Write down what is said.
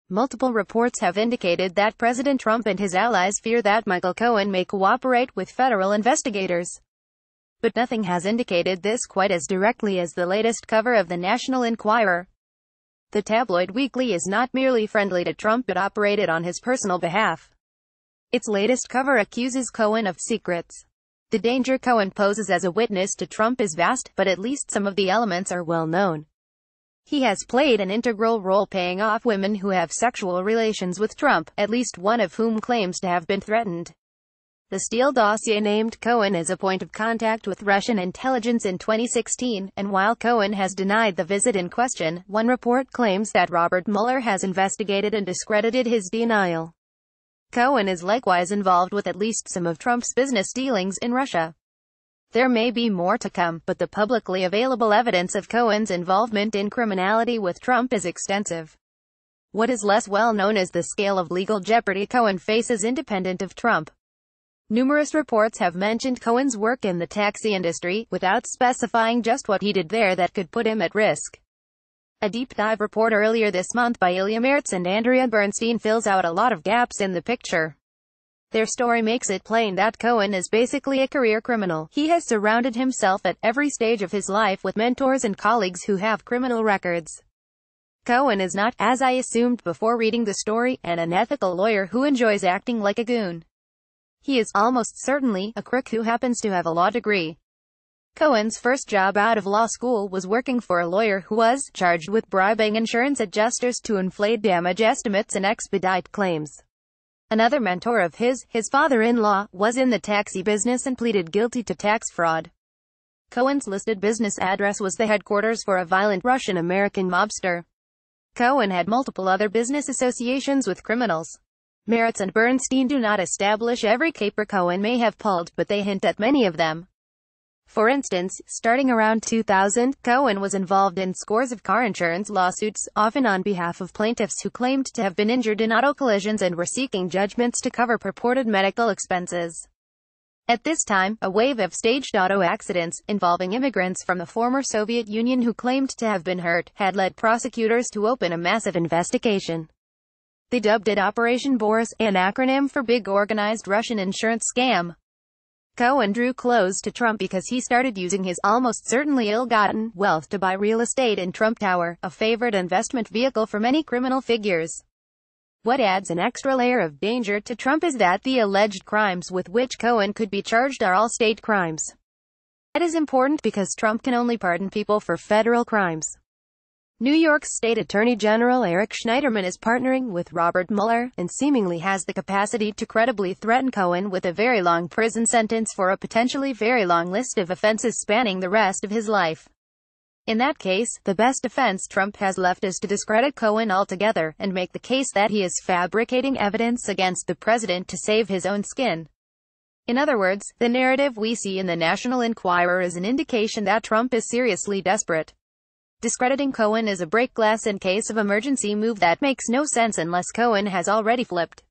Multiple reports have indicated that President Trump and his allies fear that Michael Cohen may cooperate with federal investigators. But nothing has indicated this quite as directly as the latest cover of the National Enquirer. The tabloid weekly is not merely friendly to Trump but operated on his personal behalf. Its latest cover accuses Cohen of secrets. The danger Cohen poses as a witness to Trump is vast, but at least some of the elements are well known. He has played an integral role paying off women who have sexual relations with Trump, at least one of whom claims to have been threatened. The Steele dossier named Cohen as a point of contact with Russian intelligence in 2016, and while Cohen has denied the visit in question, one report claims that Robert Mueller has investigated and discredited his denial. Cohen is likewise involved with at least some of Trump's business dealings in Russia. There may be more to come, but the publicly available evidence of Cohen's involvement in criminality with Trump is extensive. What is less well known is the scale of legal jeopardy Cohen faces independent of Trump. Numerous reports have mentioned Cohen's work in the taxi industry, without specifying just what he did there that could put him at risk. A deep dive report earlier this month by Ilya Mertz and Andrea Bernstein fills out a lot of gaps in the picture. Their story makes it plain that Cohen is basically a career criminal. He has surrounded himself at every stage of his life with mentors and colleagues who have criminal records. Cohen is not, as I assumed before reading the story, an unethical lawyer who enjoys acting like a goon. He is, almost certainly, a crook who happens to have a law degree. Cohen's first job out of law school was working for a lawyer who was charged with bribing insurance adjusters to inflate damage estimates and expedite claims. Another mentor of his father-in-law, was in the taxi business and pleaded guilty to tax fraud. Cohen's listed business address was the headquarters for a violent Russian-American mobster. Cohen had multiple other business associations with criminals. Mertz and Bernstein do not establish every caper Cohen may have pulled, but they hint at many of them. For instance, starting around 2000, Cohen was involved in scores of car insurance lawsuits, often on behalf of plaintiffs who claimed to have been injured in auto collisions and were seeking judgments to cover purported medical expenses. At this time, a wave of staged auto accidents, involving immigrants from the former Soviet Union who claimed to have been hurt, had led prosecutors to open a massive investigation. They dubbed it Operation Boris, an acronym for Big Organized Russian Insurance Scam. Cohen drew close to Trump because he started using his almost certainly ill-gotten wealth to buy real estate in Trump Tower, a favored investment vehicle for many criminal figures. What adds an extra layer of danger to Trump is that the alleged crimes with which Cohen could be charged are all state crimes. That is important because Trump can only pardon people for federal crimes. New York's State Attorney General Eric Schneiderman is partnering with Robert Mueller, and seemingly has the capacity to credibly threaten Cohen with a very long prison sentence for a potentially very long list of offenses spanning the rest of his life. In that case, the best defense Trump has left is to discredit Cohen altogether, and make the case that he is fabricating evidence against the president to save his own skin. In other words, the narrative we see in the National Enquirer is an indication that Trump is seriously desperate. Discrediting Cohen is a break glass in case of emergency move that makes no sense unless Cohen has already flipped.